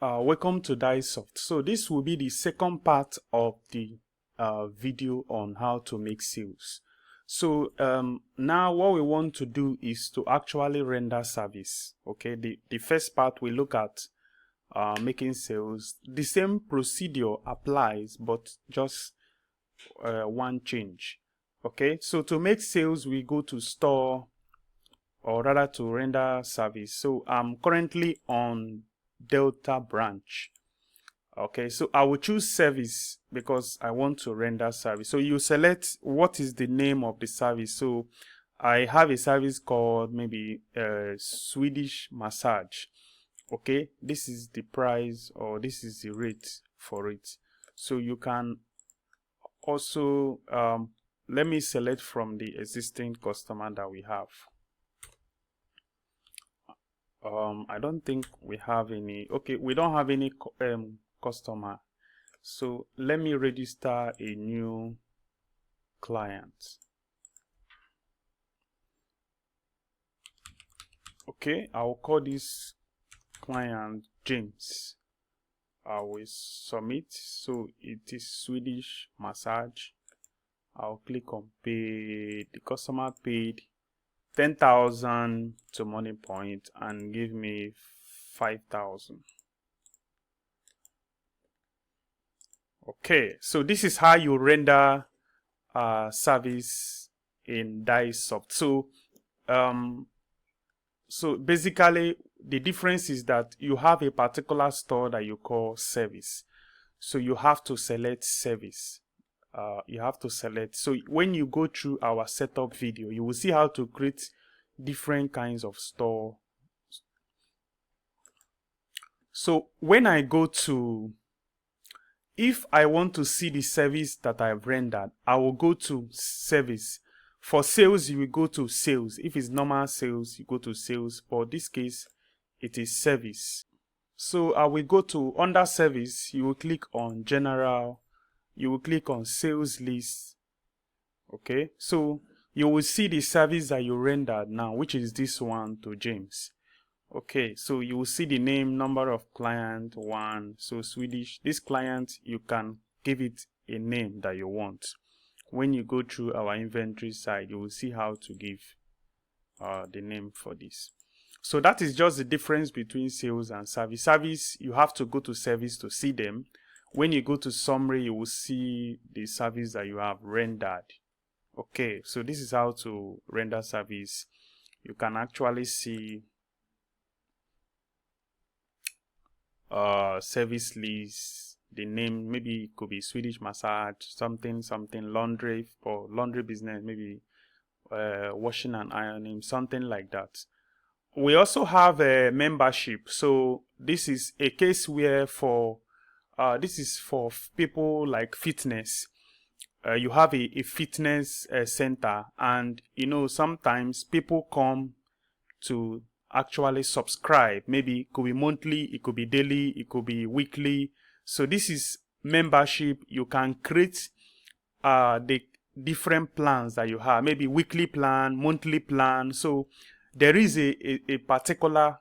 Welcome to Dightsoft. So this will be the second part of the video on how to make sales. So now what we want to do is to actually render service. Okay, the first part we look at making sales. The same procedure applies, but just one change. Okay, so to make sales, we go to store, or rather to render service. So I'm currently on Delta branch. Okay, so I will choose service because I want to render service. So you select what is the name of the service. So I have a service called maybe Swedish massage. Okay, this is the price, or this is the rate for it. So you can also let me select from the existing customer that we have. I don't think we have any. Okay, we don't have any customer. So let me register a new client. Okay, I'll call this client James. I will submit. So it is Swedish massage. I'll click on pay. The customer paid 10,000 to Money Point and give me 5,000. Okay, so this is how you render service in Dightsoft. So basically the difference is that you have a particular store that you call service. So you have to select service. You have to select. So when you go through our setup video, you will see how to create different kinds of store. So when I go to, if I want to see the service that I've rendered, I will go to service. For sales, you will go to sales. If it's normal sales, you go to sales. For this case, it is service. So I will go to under service, you will click on general, you will click on sales list. Okay, so you will see the service that you rendered now, which is this one to James. Okay, so you will see the name, number of client, one. So Swedish, this client, you can give it a name that you want. When you go through our inventory side, you will see how to give the name for this. So that is just the difference between sales and service. Service, you have to go to service to see them. When you go to summary, you will see the service that you have rendered. Okay, so this is how to render service. You can actually see service list, the name, maybe it could be Swedish massage, something laundry, or laundry business, maybe washing and ironing, something like that. We also have a membership. So this is a case where for this is for people like fitness. You have a fitness center, and you know, sometimes people come to actually subscribe. Maybe it could be monthly, it could be daily, it could be weekly. So this is membership. You can create the different plans that you have, maybe weekly plan, monthly plan. So there is a particular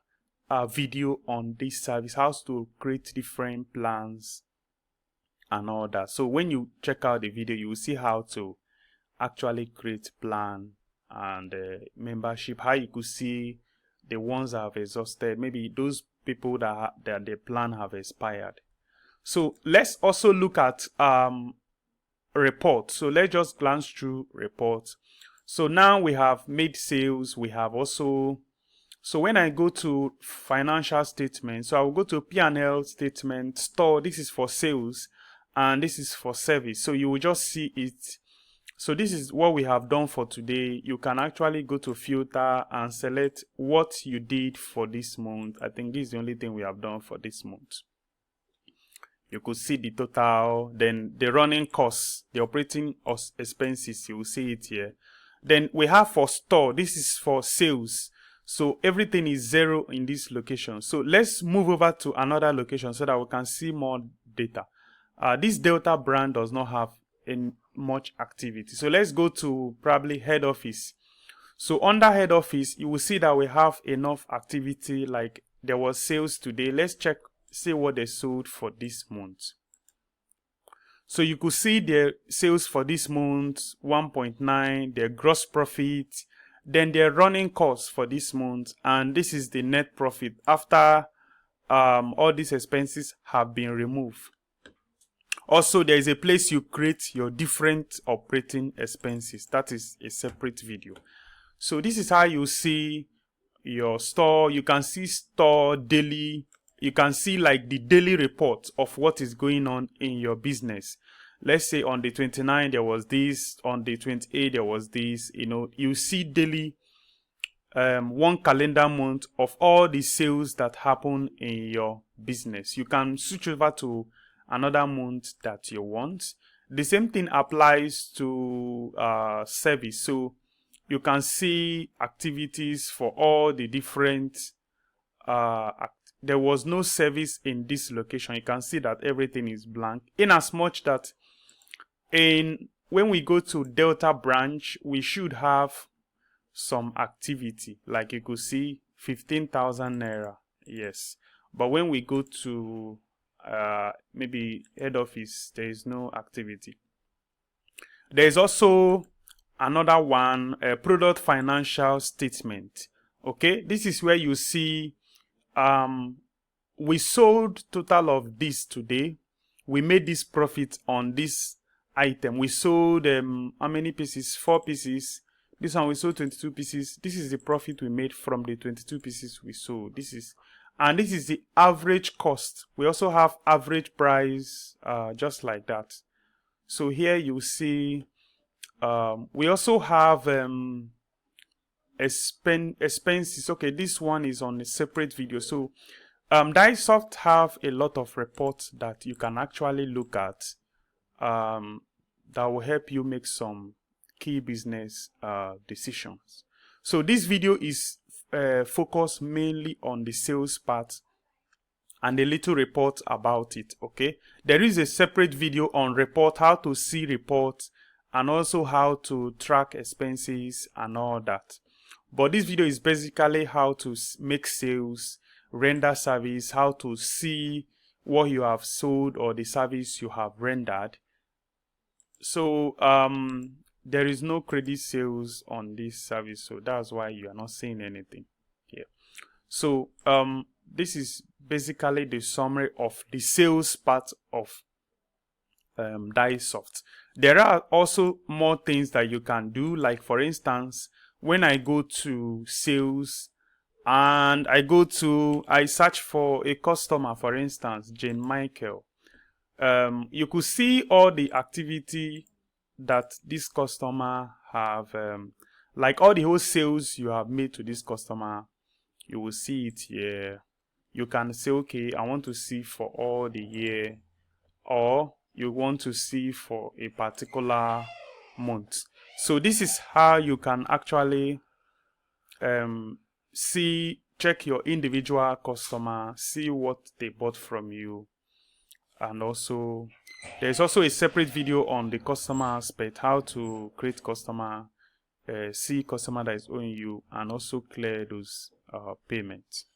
video on this service, how to create different plans and all that. So when you check out the video, you will see how to actually create plan and membership, how you could see the ones that have exhausted, maybe those people that the plan have expired. So let's also look at report. So let's just glance through reports. So now we have made sales. We have also, so when I go to financial statement, so I will go to P&L statement, store. This is for sales and this is for service. So you will just see it. So this is what we have done for today. You can actually go to filter and select what you did for this month. I think this is the only thing we have done for this month. You could see the total, then the running costs, the operating expenses, you will see it here. Then we have for store, this is for sales. So everything is zero in this location. So let's move over to another location so that we can see more data. This Delta brand does not have much activity. So let's go to probably head office. So under head office, you will see that we have enough activity, like there was sales today. Let's check say what they sold for this month. So you could see their sales for this month, 1.9, their gross profit, then their running costs for this month, and this is the net profit after all these expenses have been removed. Also, there is a place you create your different operating expenses. That is a separate video. So this is how you see your store. You can see store daily. You can see like the daily report of what is going on in your business. Let's say on the 29th there was this, on the 28th there was this. You know, you see daily one calendar month of all the sales that happen in your business. You can switch over to another month that you want. The same thing applies to service. So you can see activities for all the different there was no service in this location. You can see that everything is blank, in as much that when we go to Delta branch, we should have some activity, like you could see 15,000 naira. Yes, but when we go to maybe head office, there is no activity. There is also another one, product financial statement. Okay, this is where you see we sold total of this today. We made this profit on this item. We sold how many pieces? 4 pieces. This one we sold 22 pieces. This is the profit we made from the 22 pieces we sold. This is the average cost. We also have average price, just like that. So here you see we also have expenses. Okay, this one is on a separate video. So Dightsoft have a lot of reports that you can actually look at that will help you make some key business decisions. So this video is focused mainly on the sales part and a little report about it. Okay, there is a separate video on report, how to see reports, and also how to track expenses and all that. But this video is basically how to make sales, render service, how to see what you have sold or the service you have rendered. So there is no credit sales on this service, so that's why you are not seeing anything here. So this is basically the summary of the sales part of Dightsoft. There are also more things that you can do, like for instance, when I go to sales and I search for a customer, for instance, Jane Michael, you could see all the activity that this customer have, like all the whole sales you have made to this customer. You will see it here. You can say, okay, I want to see for all the year, or you want to see for a particular month. So this is how you can actually check your individual customer, see what they bought from you. And also there's also a separate video on the customer aspect, how to create customer, see customer that is owing you, and also clear those payments.